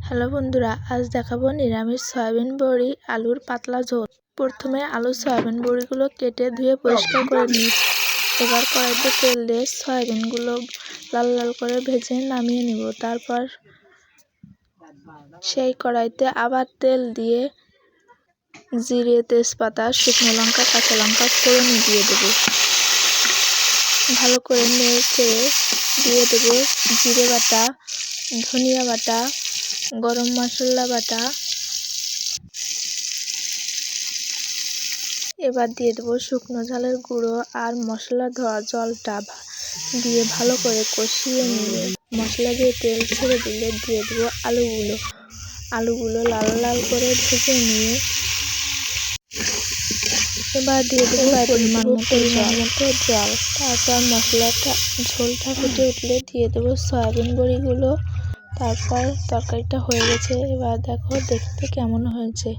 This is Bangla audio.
হ্যালো বন্ধুরা, আজ দেখাবো নিরামিষ সয়াবিন বড়ি আলুর পাতলা ঝোল। প্রথমে আলু সয়াবিন বড়িগুলো কেটে ধুয়ে পরিষ্কার করে নিয়েছি। এবার কড়াইতে তেল দিয়ে সয়াবিনগুলো লাল লাল করে ভেজে নামিয়ে নিব। তারপর সেই কড়াইতে আবার তেল দিয়ে জিরে, তেজপাতা, শুকনো লঙ্কা, কাঁচা লঙ্কা ফোড়ন দিয়ে দেবো। ভালো করে নেড়ে দিয়ে দেবো জিরে বাটা, ধনিয়া বাটা, গরম মশলা বাটা। এবার দিয়ে দেবো শুকনো ঝালের গুঁড়ো আর মশলা ধোয়া জলটা দিয়ে ভালো করে কষিয়ে নিয়ে মশলা দিয়ে তেল ছেড়ে দিলে দিয়ে দেবো আলুগুলো লাল লাল করে ভেজে নিয়ে এবার দিয়ে দেবো পরিমাণ মতো জল। তারপর মশলাটা ঝোলটা ফুটে উঠলে দিয়ে দেবো সয়াবিন বড়িগুলো। তারপর তরকারিটা হয়ে গেছে। এবার দেখো দেখতে কেমন হয়েছে।